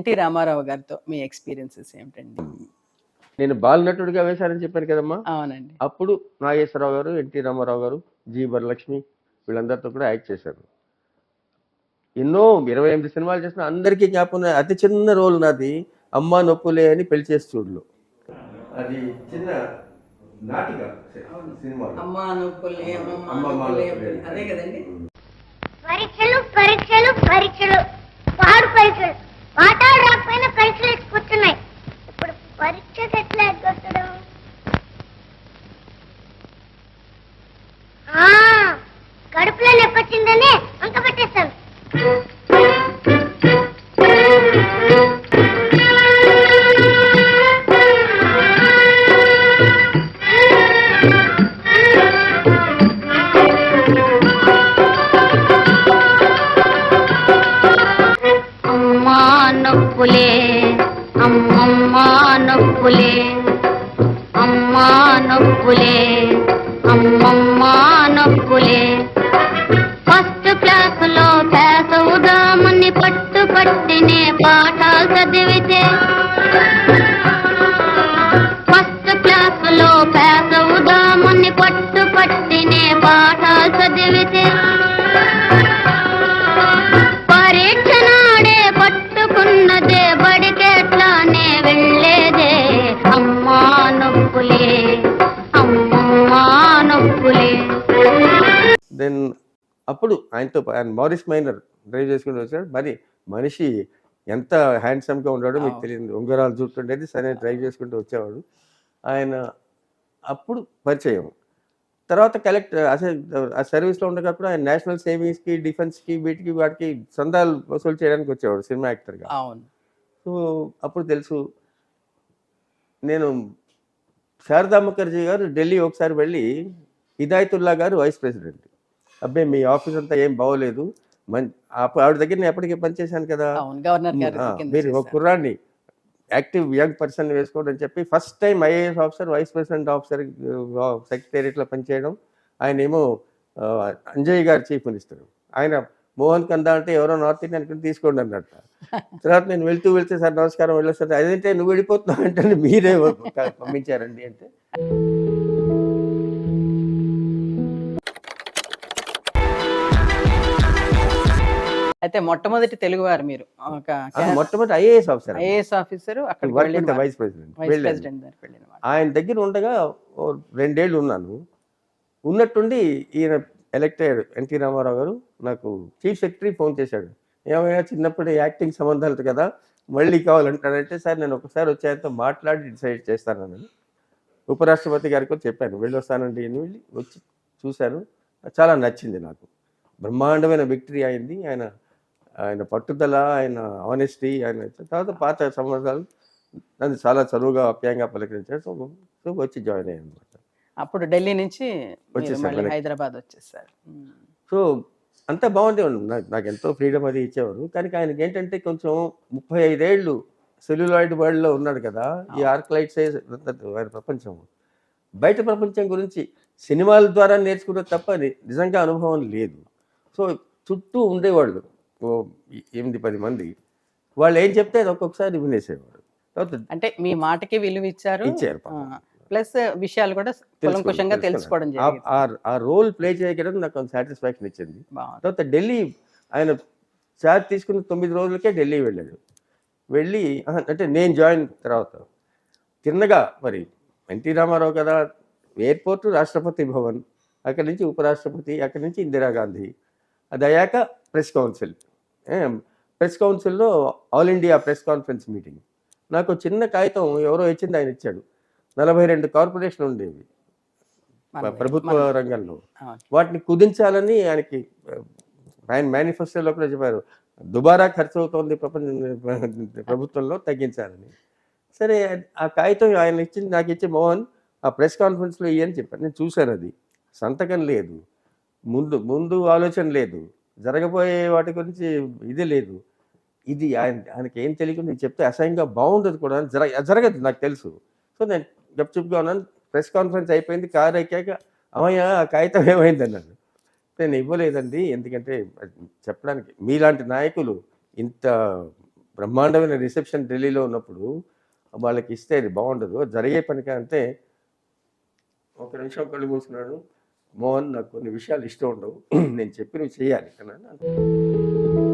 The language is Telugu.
ఎన్టీ రామారావు గారితో మీ ఎక్స్పీరియన్సెస్ ఏమిటండి? నేను బాలనటుడిగా వేశానని చెప్పాను కదమ్మా. అవునండి. అప్పుడు నాగేశ్వరరావు గారు, ఎన్టీ రామారావు గారు, జి వరలక్ష్మి వీళ్ళందరితో కూడా యాక్ట్ చేశాను. ఎన్నో 28 సినిమాలు చేసిన అందరికీ జ్ఞాపకం ఉన్నాయి. అతి చిన్న రోల్ నాది, అమ్మా నొప్పులే అని పెళ్లి చేసి చూడలు. అది చిన్న నాటిక సినిమా. అమ్మా నొప్పులే అమ్మమ్మ అదే కదండి. పరీక్షలు పరీక్షలు పరీక్షలు పాడు పరీక్షలు పాఠాలు రాకపోయినా పరీక్షలు కూర్చున్నాయి. ఇప్పుడు పరీక్షకు ఎట్లా ఎగ్గొట్టడం? కడుపులో నొప్పొచ్చిందని వంక పెట్టేస్తాను. అమ్మా నొప్పులే అమ్మమ్మ నొప్పులే అమ్మా నొప్పులే అమ్మమ్మ నొప్పులే. ఫస్ట్ క్లాసులో పేస ఉదామని పట్టు పట్టినే పాఠాలు చదివితే, ఫస్ట్ క్లాసులో పేస ఉదామని పట్టు పట్టినే పాఠాలు చదివితే, పరీక్ష నాడే పట్టుకున్నదే బడికెట్లానే వెళ్ళేదే. అమ్మా నొప్పులే అమ్మమ్మ నొప్పులే. దెన్ అప్పుడు ఆయనతో ఆయన మారిస్ మైనర్ డ్రైవ్ చేసుకుంటూ వచ్చాడు. మరి మనిషి ఎంత హ్యాండ్సమ్గా ఉన్నాడో మీకు తెలియదు. ఉంగరాలు చూస్తుండేది, సరే డ్రైవ్ చేసుకుంటూ వచ్చేవాడు ఆయన. అప్పుడు పరిచయం. తర్వాత కలెక్టర్ అసలు ఆ సర్వీస్లో ఉండేటప్పుడు ఆయన నేషనల్ సేవింగ్స్కి, డిఫెన్స్కి, వీటికి వాటికి చందాలు వసూలు చేయడానికి వచ్చేవాడు సినిమా యాక్టర్గా. సో అప్పుడు తెలుసు. నేను శారదా ముఖర్జీ గారు ఢిల్లీ ఒకసారి వెళ్ళి, హిదాయతుల్లా గారు వైస్ ప్రెసిడెంట్, అబ్బాయి మీ ఆఫీస్ అంతా ఏం బాగోలేదు, ఆవిడ దగ్గర నేను ఎప్పటికీ పనిచేశాను కదా, మీరు ఒక కుర్రాన్ని యాక్టివ్ యంగ్ పర్సన్ వేసుకోవడం అని చెప్పి first time IAS officer, vice president officer సెక్రటేరియట్లో పనిచేయడం. ఆయన ఏమో అంజయ్ గారు చీఫ్ మినిస్టర్, ఆయన మోహన్ కందా అంటే ఎవరో నార్త్ ఇండియన్ తీసుకోండి అన్నట్ట. తర్వాత నేను వెళ్తే సార్ నమస్కారం వెళ్ళొస్తాను, అదేంటే నువ్వు వెళ్ళిపోతున్నావు అంటే మీరే పంపించారండి అంటే. అయితే మొట్టమొదటి తెలుగువారు మీరు, మొట్టమొదటి ఐఏఎస్ ఆఫీసర్ వైస్ ప్రెసిడెంట్. ఆయన దగ్గర ఉండగా 2 ఏళ్ళు ఉన్నాను. ఉన్నట్టుండి ఈయన ఎలక్ట్ అయ్యాడు ఎన్టీ రామారావు గారు. నాకు చీఫ్ సెక్రటరీ ఫోన్ చేశాడు, ఏమైనా చిన్నప్పుడు యాక్టింగ్ సంబంధాలు కదా మళ్ళీ కావాలంటాడంటే, సార్ నేను ఒకసారి వచ్చాయనతో మాట్లాడి డిసైడ్ చేస్తానని ఉపరాష్ట్రపతి గారికి చెప్పాను, వెళ్ళి వస్తానండి అని. వెళ్ళి వచ్చి చూశాను, చాలా నచ్చింది నాకు. బ్రహ్మాండమైన విక్టరీ అయింది. ఆయన పట్టుదల, ఆయన ఆనెస్టీ, ఆయన తర్వాత పాత సంబంధాలు నన్ను చాలా చదువుగా ఆప్యాయంగా పలకరించాడు. సో వచ్చి జాయిన్ అయ్యాను అనమాట. అప్పుడు ఢిల్లీ నుంచి వచ్చేసారు, హైదరాబాద్ వచ్చేసారు. సో అంతా బాగుండే నాకు ఎంతో ఫ్రీడమ్ అది ఇచ్చేవారు. కానీ ఆయనకి ఏంటంటే కొంచెం 35 ఏళ్ళు సెల్యులాయిడ్ వరల్డ్లో ఉన్నాడు కదా, ఈ ఆర్క్లైట్స్ ఆయన ప్రపంచం, బయట ప్రపంచం గురించి సినిమాల ద్వారా నేర్చుకుంటే తప్ప నిజంగా అనుభవం లేదు. సో చుట్టూ ఉండేవాళ్ళు 8-10 మంది, వాళ్ళు ఏం చెప్తే అది ఒక్కొక్కసారి వినేసేవాడు. అంటే మీ మాటకి విలువ ఇచ్చారు, ప్లస్ విషయాలు కూడా కూలంకషంగా తెలుసుకోవడం జరిగింది. ఆ రోల్ ప్లే చేయడం నాకు కొంచెం సాటిస్ఫాక్షన్ ఇచ్చింది. తర్వాత ఢిల్లీ ఆయన చార్జ్ తీసుకున్న 9 రోజులకే ఢిల్లీ వెళ్ళాడు. వెళ్ళి అంటే నేను జాయిన్ తర్వాత తిన్నగా మరి ఎన్టీ రామారావు కదా, ఎయిర్పోర్టు, రాష్ట్రపతి భవన్, అక్కడి నుంచి ఉపరాష్ట్రపతి, అక్కడి నుంచి ఇందిరాగాంధీ, అది అయ్యాక ప్రెస్ కౌన్సిల్లో all India press conference meeting. నాకు చిన్న కాగితం ఎవరో ఇచ్చింది, ఆయన ఇచ్చాడు. 42 కార్పొరేషన్లు ఉండేవి ప్రభుత్వ రంగంలో, వాటిని కుదించాలని ఆయన మేనిఫెస్టోలో కూడా చెప్పారు. దుబారా ఖర్చు అవుతోంది ప్రభుత్వంలో, తగ్గించాలని. సరే ఆ కాగితం ఆయన ఇచ్చింది, నాకు ఇచ్చి, మోహన్ ఆ ప్రెస్ కాన్ఫరెన్స్లో ఇయ్యని చెప్పాను. నేను చూశాను, అది సంతకం లేదు, ముందు ఆలోచన లేదు, జరగబోయే వాటి గురించి ఇది లేదు. ఇది ఆయనకి ఏం తెలియకుండా చెప్తే అసహ్యంగా బాగుండదు కూడా, జరగదు నాకు తెలుసు. సో నేను గప్చుప్గా ఉన్నాను. ప్రెస్ కాన్ఫరెన్స్ అయిపోయింది, కారు ఎక్కాక అమ్మయ్య ఆ కాగితం ఏమైంది అన్నాను. నేను ఇవ్వలేదండి, ఎందుకంటే చెప్పడానికి మీలాంటి నాయకులు ఇంత బ్రహ్మాండమైన రిసెప్షన్ ఢిల్లీలో ఉన్నప్పుడు వాళ్ళకి ఇస్తే అది బాగుండదు, జరిగే పని అంటే ఒక నిమిషం కళ్ళు మూసుకున్నాడు, మోహన్ నాకు కొన్ని విషయాలు ఇష్టం ఉండవు, నేను చెప్పి నువ్వు చేయాలి అని